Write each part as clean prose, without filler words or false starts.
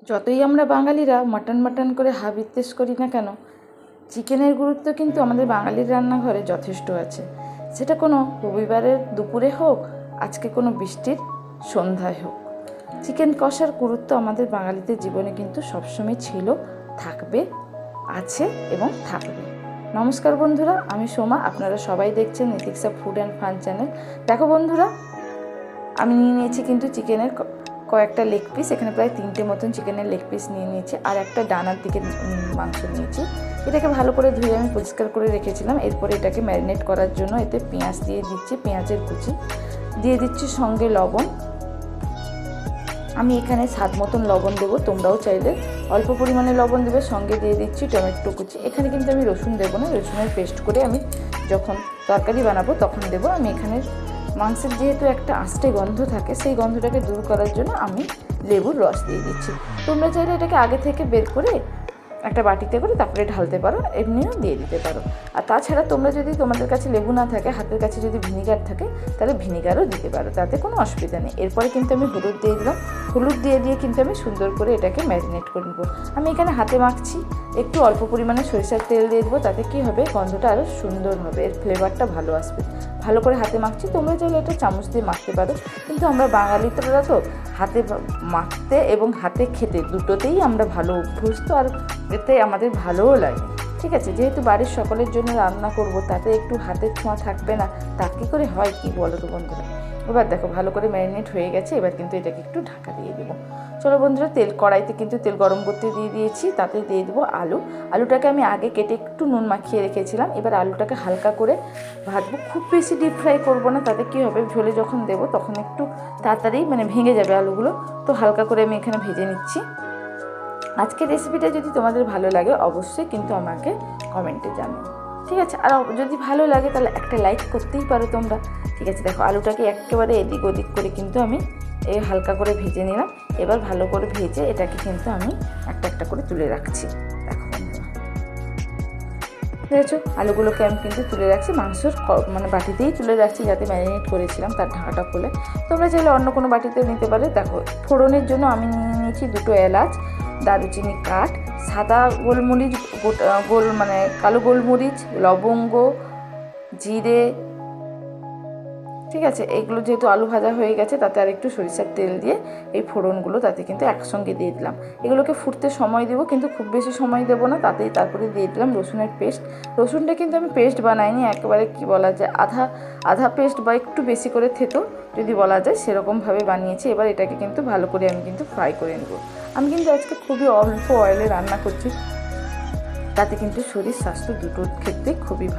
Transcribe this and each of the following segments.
যতই আমরা বাঙালিরা মাটন মাটন করে হাবিত্যেশ করি না কেন, চিকেনের গুরুত্ব কিন্তু আমাদের বাঙালির রান্নাঘরে যথেষ্ট আছে। সেটা কোনো রবিবারের দুপুরে হোক, আজকে কোনো বৃষ্টির সন্ধ্যায় হোক, চিকেন কষার গুরুত্ব আমাদের বাঙালিদের জীবনে কিন্তু সবসময় ছিল, থাকবে, আছে এবং থাকবে। নমস্কার বন্ধুরা, আমি সোমা। আপনারা সবাই দেখছেন নিতিক্সা ফুড অ্যান্ড ফান চ্যানেল। দেখো বন্ধুরা, আমি নিয়ে নিয়েছি কিন্তু চিকেনের কয়েকটা লেগ পিস। এখানে প্রায় 3টে মতন চিকেনের লেগ পিস নিয়ে নিয়েছি, আর একটা ডানার দিকে মাংস নিয়েছি। এটাকে ভালো করে ধুয়ে আমি পরিষ্কার করে রেখেছিলাম। এরপরে এটাকে ম্যারিনেট করার জন্য এতে পেঁয়াজ দিয়ে দিচ্ছি, পেঁয়াজের কুচি দিয়ে দিচ্ছি, সঙ্গে লবণ। আমি এখানে স্বাদ মতন লবণ দেবো, তোমরাও চাইলে অল্প পরিমাণে লবণ দেবে। সঙ্গে দিয়ে দিচ্ছি টমেটো কুচি। এখানে কিন্তু আমি রসুন দেবো না, রসুনের পেস্ট করে আমি যখন তরকারি বানাবো তখন দেবো। আমি এখানে মাংসের যেহেতু একটা আস্তে গন্ধ থাকে, সেই গন্ধটাকে দূর করার জন্য আমি লেবুর রস দিয়ে দিচ্ছি। তোমরা চাইলে এটাকে আগে থেকে বের করে একটা বাটিতে করে তারপরে ঢালতে পারো, এমনিও দিয়ে দিতে পারো। আর তাছাড়া তোমরা যদি তোমাদের কাছে লেবু না থাকে, হাতের কাছে যদি ভিনিগার থাকে, তাহলে ভিনিগারও দিতে পারো, তাতে কোনো অসুবিধা নেই। এরপরে কিন্তু আমি হলুদ দিয়ে দিলাম। হলুদ দিয়ে কিন্তু আমি সুন্দর করে এটাকে ম্যারিনেট করে নেবো। আমি এখানে হাতে মাখছি, একটু অল্প পরিমাণে সরিষার তেল দিয়ে দেবো, তাতে কী হবে, গন্ধটা আরও সুন্দর হবে, এর ফ্লেভারটা ভালো আসবে। ভালো করে হাতে মাখছি। তোমরা চাইলে এটা চামচ দিয়ে মাখতে পারো, কিন্তু আমরা বাঙালিরা তো হাতে মাখতে এবং হাতে খেতে দুটোতেই আমরা ভালো অভ্যস্ত, আর এতে আমাদের ভালোও লাগে। ঠিক আছে, যেহেতু বাড়ির সকলের জন্য রান্না করব, তাতে একটু হাতের ছোঁয়া থাকবে না, তা কী করে হয়, কি বলো তো বন্ধুরা। এবার দেখো ভালো করে ম্যারিনেট হয়ে গেছে। এবার কিন্তু এটাকে একটু ঢাকা দিয়ে দেবো। চলো বন্ধুরা, কড়াইতে কিন্তু তেল গরম করতে দিয়ে দিয়েছি, তাতে দিয়ে দেবো আলু। আলুটাকে আমি আগে কেটে একটু নুন মাখিয়ে রেখেছিলাম। এবার আলুটাকে হালকা করে ভাজবো, খুব বেশি ডিপ ফ্রাই করবো না, তাতে কী হবে, ঝোলে যখন দেবো তখন একটু তাড়াতাড়ি ভেঙে যাবে আলুগুলো। তো হালকা করে আমি এখানে ভেজে নিচ্ছি। আজকের রেসিপিটা যদি তোমাদের ভালো লাগে, অবশ্যই কিন্তু আমাকে কমেন্টে জানাও, ঠিক আছে? আর যদি ভালো লাগে তাহলে একটা লাইক করতেই পারো তোমরা। ঠিক আছে, দেখো আলুটাকে একেবারে এদিক ওদিক করে কিন্তু আমি হালকা করে ভেজে নিলাম। এবার ভালো করে ভেজে এটাকে কিন্তু আমি একটা একটা করে তুলে রাখছি। দেখো বন্ধুরা, দেখেছো আলুগুলোকে আমি কিন্তু তুলে রাখছি, মাংসর বাটিতেই তুলে রাখছি, যাতে ম্যারিনেট করেছিলাম তার ঢাকাটা খুলে। তোমরা চাইলে অন্য কোনো বাটিতে নিতে পারো। দেখো ফোড়নের জন্য আমি নিয়ে নিয়েছি 2টো এলাচ, দারুচিনি কাঠ, সাদা গোলমরিচ, কালো গোলমরিচ, লবঙ্গ, জিরে। ঠিক আছে, এইগুলো যেহেতু আলু ভাজা হয়ে গেছে, তাতে আর একটু সরিষার তেল দিয়ে এই ফোড়নগুলো তাতে কিন্তু একসঙ্গে দিয়ে দিলাম। এগুলোকে ফুটতে সময় দেবো, কিন্তু খুব বেশি সময় দেবো না। তারপরে দিয়ে দিলাম রসুনের পেস্ট। রসুনটা কিন্তু আমি পেস্ট বানাইনি, একেবারে কি বলা যায়, আধা পেস্ট বা একটু বেশি করে থেতো যদি বলা যায়, সেরকমভাবে বানিয়েছি। এবার এটাকে কিন্তু ভালো করে আমি কিন্তু ফ্রাই করে নেব। আমি কিন্তু আজকে খুবই অল্প অয়েলে রান্না করছি, তাতে কিন্তু শরীর স্বাস্থ্য দুটোর ক্ষেত্রেই খুবই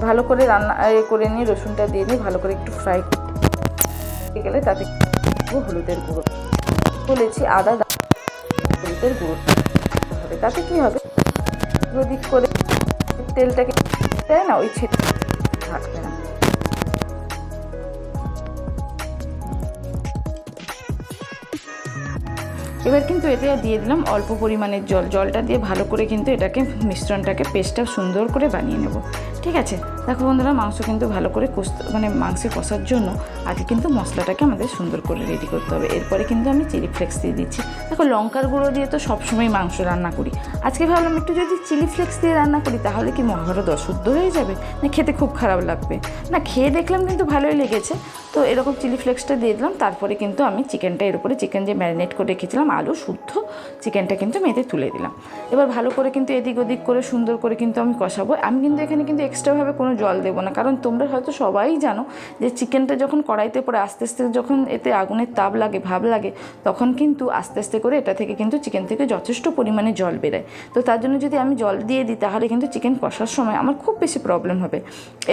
ভালো করে রান্না করে নিয়ে রসুনটা দিয়ে নিয়ে ভালো করে একটু ফ্রাই করে গেলে তাতে হলুদের গুঁড়ো বলেছি, হলুদের গুঁড়ো হবে। তাতে কী হবে, ওদিক করে তেলটাকে দেয় না, ওই ছেটে থাকবে না। এবার কিন্তু এতে দিয়ে দিলাম অল্প পরিমাণের জলটা দিয়ে ভালো করে কিন্তু এটাকে মিশ্রণটাকে পেস্টটা সুন্দর করে বানিয়ে নেব। ঠিক আছে, দেখো বন্ধুরা, মাংস কিন্তু ভালো করে মাংসে কষার জন্য আগে কিন্তু মশলাটাকে আমাদের সুন্দর করে রেডি করতে হবে। এরপরে কিন্তু আমি চিলি ফ্লেক্স দিয়ে দিচ্ছি। দেখো লঙ্কার গুঁড়ো দিয়ে তো সবসময় মাংস রান্না করি, আজকে ভাবলাম একটু যদি চিলি ফ্লেক্স দিয়ে রান্না করি, তাহলে কি মহাভারত অশুদ্ধ হয়ে যাবে, না খেতে খুব খারাপ লাগবে? না, খেয়ে দেখলাম কিন্তু ভালোই লেগেছে। তো এরকম চিলি ফ্লেক্সটা দিয়ে দিলাম। তারপরে কিন্তু আমি চিকেনটা এর উপরে, চিকেন যে ম্যারিনেট করে রেখেছিলাম আলু শুদ্ধ চিকেনটা কিন্তু আমি এতে তুলে দিলাম। এবার ভালো করে কিন্তু এদিক ওদিক করে সুন্দর করে কিন্তু আমি কষাবো। আমি কিন্তু এখানে কিন্তু এক্সট্রাভাবে কোনো জল দেবো না, কারণ তোমরা হয়তো সবাই জানো যে চিকেনটা যখন কড়াইতে পড়ে আস্তে আস্তে যখন এতে আগুনের তাপ লাগে, ভাব লাগে, তখন কিন্তু আস্তে আস্তে করে এটা থেকে কিন্তু চিকেন থেকে যথেষ্ট পরিমাণে জল বেরোয়। তো তার জন্য যদি আমি জল দিয়ে দিই, তাহলে কিন্তু চিকেন কষার সময় আমার খুব বেশি প্রবলেম হবে।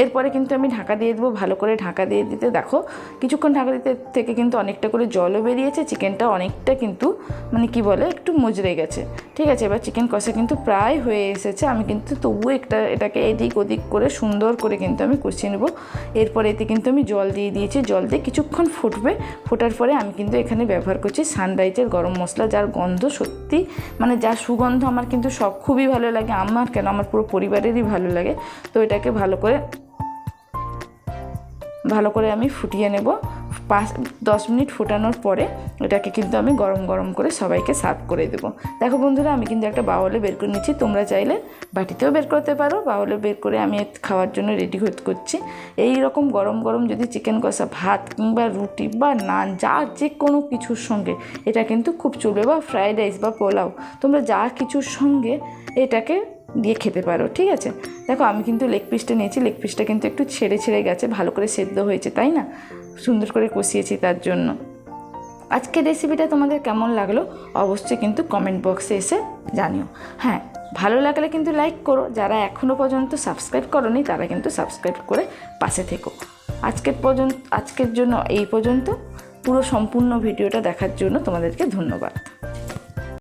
এরপরে কিন্তু আমি ঢাকা দিয়ে দেবো। ভালো করে ঢাকা দিয়ে দিতে দেখো কিছুক্ষণ ঢাকা দিতে থেকে কিন্তু অনেকটা করে জলও বেরিয়েছে, চিকেনটা অনেকটা কিন্তু কি বলে, একটু মজড়ে গেছে। ঠিক আছে, এবার চিকেন কষা কিন্তু প্রায় হয়ে এসেছে। আমি কিন্তু তবুও এটাকে এদিক ওদিক করে সুন্দর করে কিন্তু আমি কষিয়ে নেব। এরপরে এতে কিন্তু আমি জল দিয়ে দিয়েছি। জল দিয়ে কিছুক্ষণ ফুটবে। ফোটার পরে আমি কিন্তু এখানে ব্যবহার করছি সানরাইজের গরম মশলা, যার গন্ধ সত্যি যার সুগন্ধ আমার কিন্তু খুবই ভালো লাগে। আমার পুরো পরিবারেরই ভালো লাগে। তো এটাকে ভালো করে আমি ফুটিয়ে নেব। 10 মিনিট ফোটানোর পরে এটাকে কিন্তু আমি গরম গরম করে সবাইকে সার্ভ করে দেবো। দেখো বন্ধুরা, আমি কিন্তু একটা বাউলে বের করে নিচ্ছি, তোমরা চাইলে বাটিতেও বের করতে পারো। বাউলে বের করে আমি খাওয়ার জন্য রেডি করছি। এই রকম গরম গরম যদি চিকেন কষা ভাত কিংবা রুটি বা নান যে কোনো কিছুর সঙ্গে এটা কিন্তু খুব চলবে, বা ফ্রাইড রাইস বা পোলাও, তোমরা যা কিছুর সঙ্গে এটাকে দিয়ে খেতে পারো। ঠিক আছে, দেখো আমি কিন্তু লেগ পিসটা নিয়েছি। লেগ পিসটা কিন্তু একটু ছেড়ে গেছে, ভালো করে সেদ্ধ হয়েছে, তাই না? সুন্দর করে কষিয়েছি তার জন্য। আজকের রেসিপিটা তোমাদের কেমন লাগলো অবশ্যই কিন্তু কমেন্ট বক্সে এসে জানিও। হ্যাঁ, ভালো লাগলে কিন্তু লাইক করো। যারা এখনও পর্যন্ত সাবস্ক্রাইব করোনি তারা কিন্তু সাবস্ক্রাইব করে পাশে থেকো। আজকের জন্য এই পর্যন্ত। পুরো সম্পূর্ণ ভিডিওটা দেখার জন্য তোমাদেরকে ধন্যবাদ।